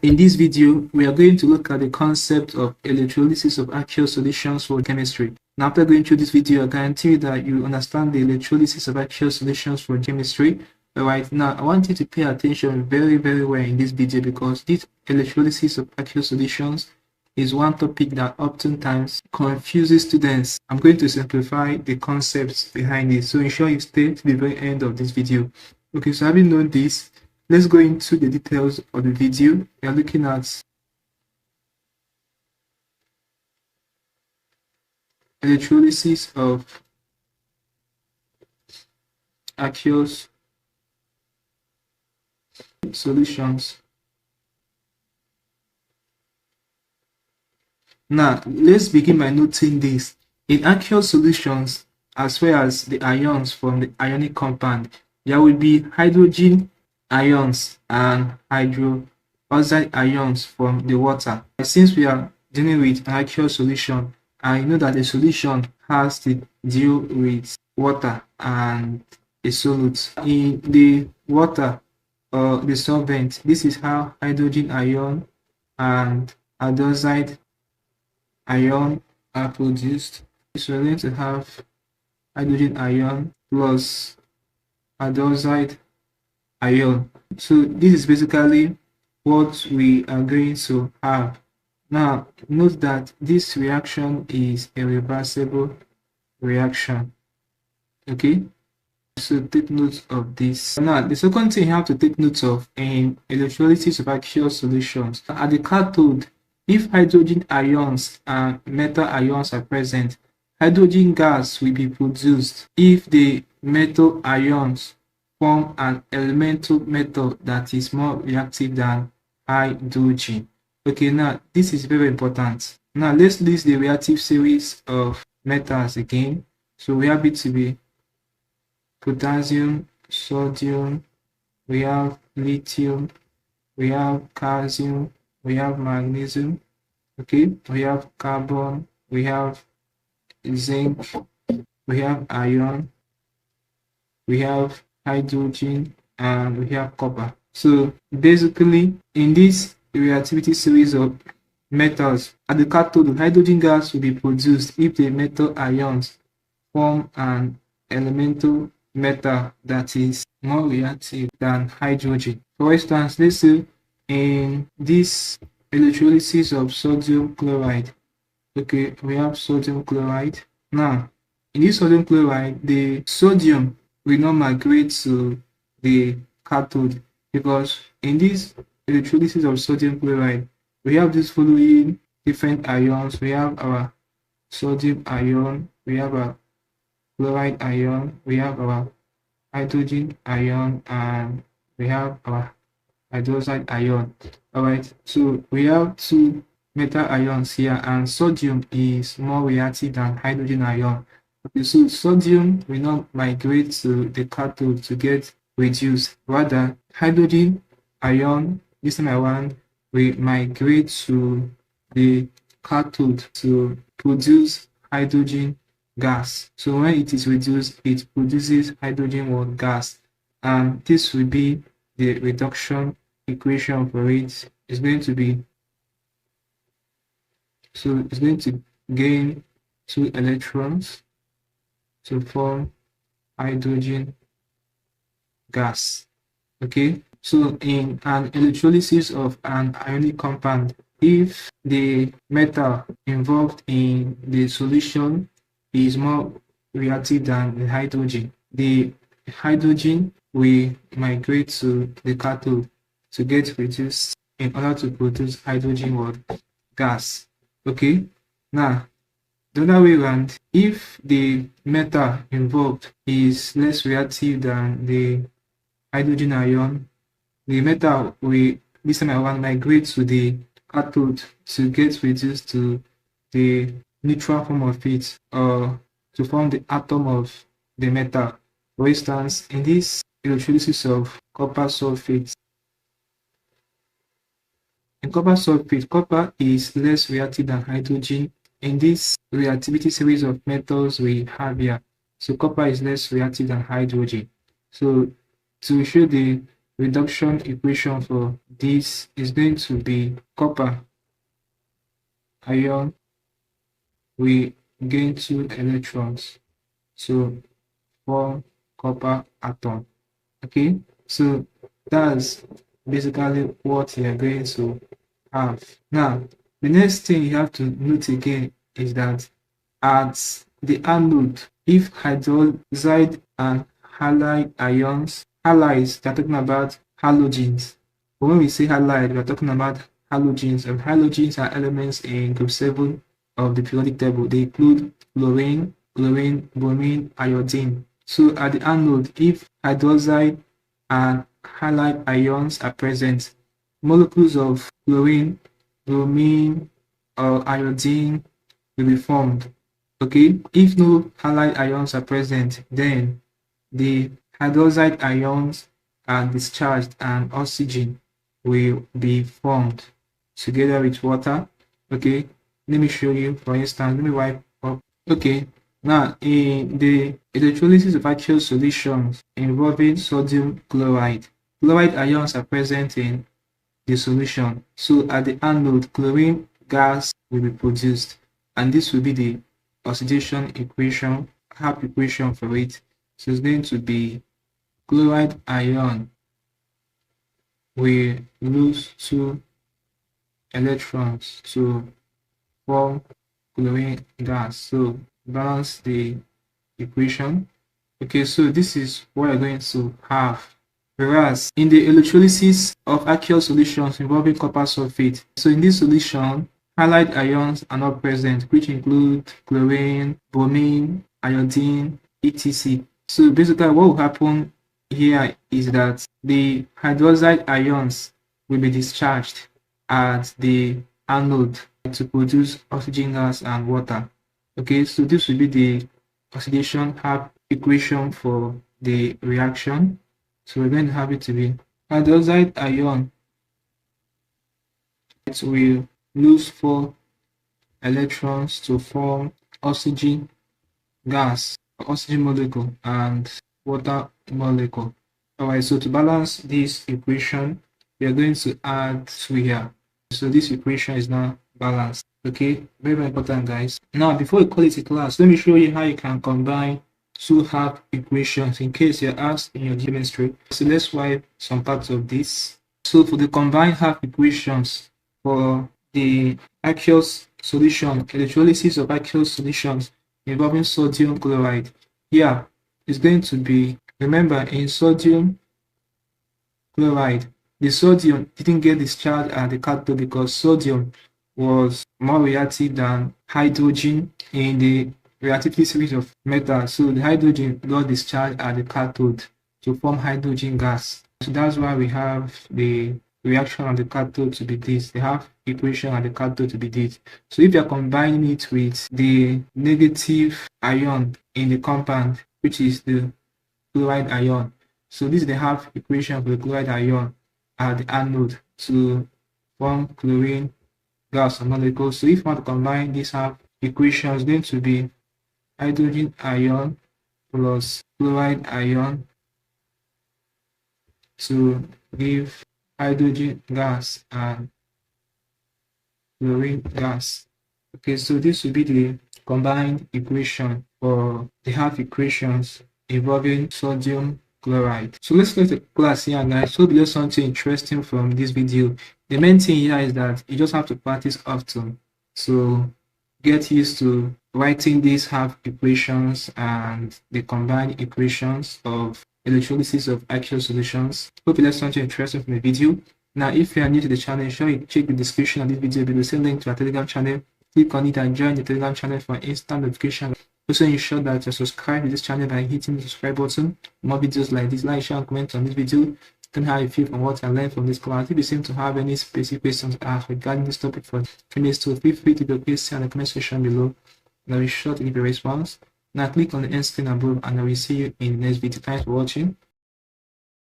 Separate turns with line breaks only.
In this video, we are going to look at the concept of electrolysis of aqueous solutions for chemistry. Now, after going through this video, I guarantee you that you understand the electrolysis of aqueous solutions for chemistry. Alright, now I want you to pay attention very well in this video, because this electrolysis of aqueous solutions is one topic that oftentimes confuses students. I'm going to simplify the concepts behind it, so ensure you stay to the very end of this video. Okay, so having known this, let's go into the details of the video. We are looking at electrolysis of aqueous solutions. Now, let's begin by noting this. In aqueous solutions, as well as the ions from the ionic compound, there will be hydrogen ions and hydroxide ions from the water. Since we are dealing with an aqueous solution, I know that the solution has to deal with water and a solute. In the water or the solvent, this is how hydrogen ion and hydroxide ion are produced. So we're going to have hydrogen ion plus hydroxide ion. So this is basically what we are going to have. Now, note that this reaction is a reversible reaction. Okay, so take note of this. Now, the second thing you have to take note of in electrolysis of aqueous solutions, at the cathode, if hydrogen ions and metal ions are present, hydrogen gas will be produced. If the metal ions form an elemental metal that is more reactive than hydrogen. Okay, now this is very important. Now let's list the reactive series of metals again. So we have it to be potassium, sodium, we have lithium, we have calcium, we have magnesium, okay, we have carbon, we have zinc, we have iron, we have hydrogen, and we have copper. So basically, in this reactivity series of metals, at the cathode, hydrogen gas will be produced if the metal ions form an elemental metal that is more reactive than hydrogen. For instance, let's say in this electrolysis of sodium chloride, okay, we have sodium chloride. Now, in this sodium chloride, the sodium will not migrate to the cathode, because in this electrolysis of sodium chloride, we have this following different ions. We have our sodium ion, we have our chloride ion, we have our hydrogen ion, and we have our hydroxide ion. All right, so we have two metal ions here, and sodium is more reactive than hydrogen ion. Okay, so sodium will not migrate to the cathode to get reduced. Rather, hydrogen ion, this time around, will migrate to the cathode to produce hydrogen gas. So when it is reduced, it produces hydrogen gas, and this will be the reduction equation for it. Is going to be, so it's going to gain 2 electrons to form hydrogen gas. Okay, so in an electrolysis of an ionic compound, if the metal involved in the solution is more reactive than the hydrogen will migrate to the cathode to get reduced in order to produce hydrogen gas. Okay, now the other way around, if the metal involved is less reactive than the hydrogen ion, the metal will this time around migrate to the cathode to get reduced to the neutral form of it, or to form the atom of the metal. For instance, in this electrolysis of copper sulfate, in copper sulfate, copper is less reactive than hydrogen. In this reactivity series of metals we have here, so copper is less reactive than hydrogen. So to show the reduction equation for this is going to be copper ion we gain 2 electrons to form copper atom. Okay, so that's basically what you're going to have. Now, the next thing you have to note again is that at the anode, if hydroxide and halide ions, halides, they're talking about halogens. But when we say halide, we're talking about halogens, and halogens are elements in group 7 of the periodic table. They include chlorine, bromine, iodine. So at the anode, if hydroxide and halide ions are present, molecules of chlorine, bromine, or iodine will be formed. Okay, if no halide ions are present, then the hydroxide ions are discharged and oxygen will be formed together with water. Okay, let me show you. For instance, let me wipe up. Okay, now in the electrolysis of aqueous solutions involving sodium chloride, chloride ions are present in the solution. So at the anode, chlorine gas will be produced, and this will be the oxidation equation, half equation for it. So it's going to be chloride ion will lose 2 electrons to form chlorine gas. So balance the equation. Okay, so this is what you're going to have. Whereas in the electrolysis of aqueous solutions involving copper sulfate, so in this solution, halide ions are not present, which include chlorine, bromine, iodine, etc. So basically what will happen here is that the hydroxide ions will be discharged at the anode to produce oxygen gas and water. Okay, so this will be the oxidation half equation for the reaction. So we're going to have it to be hydroxide ion. It will lose 4 electrons to form oxygen gas, oxygen molecule, and water molecule. Alright, so to balance this equation, we are going to add 2 here. So this equation is now balanced. Okay, very, very important, guys. Now, before we call it a class, let me show you how you can combine 2 half equations in case you're asked in your chemistry. So let's wipe some parts of this. So for the combined half equations for the aqueous solution, electrolysis of aqueous solutions involving sodium chloride, here is going to be, remember, in sodium chloride, the sodium didn't get discharged at the cathode because sodium was more reactive than hydrogen in the reactivity series of metals. So the hydrogen got discharged at the cathode to form hydrogen gas. So that's why we have the reaction on the cathode to be this, the half equation on the cathode to be this. So if you're combining it with the negative ion in the compound, which is the chloride ion, so this is the half equation for the chloride ion at the anode to form chlorine gas or molecule. So if you want to combine these half equations, it's going to be hydrogen ion plus chloride ion to give hydrogen gas and chlorine gas. Okay, so this will be the combined equation for the half equations involving sodium chloride. So let's look at the class here, guys. Hope you learned something interesting from this video. The main thing here is that you just have to practice often. So get used to writing these half equations and the combined equations of electrolysis of aqueous solutions. Hope you learned something interesting from the video. Now, if you are new to the channel, ensure you check the description of this video below. Same link to our Telegram channel. Click on it and join the Telegram channel for instant notification. Also, ensure that you're subscribed to this channel by hitting the subscribe button. More videos like this, like, share, and comment on this video. Tell me how you feel from what I learned from this class. If you seem to have any specific questions asked regarding this topic for finish, so feel free to leave question in the comment section below. And I'll be sure to give a response. Now click on the end screen above and I will see you in the next video. Thanks for watching.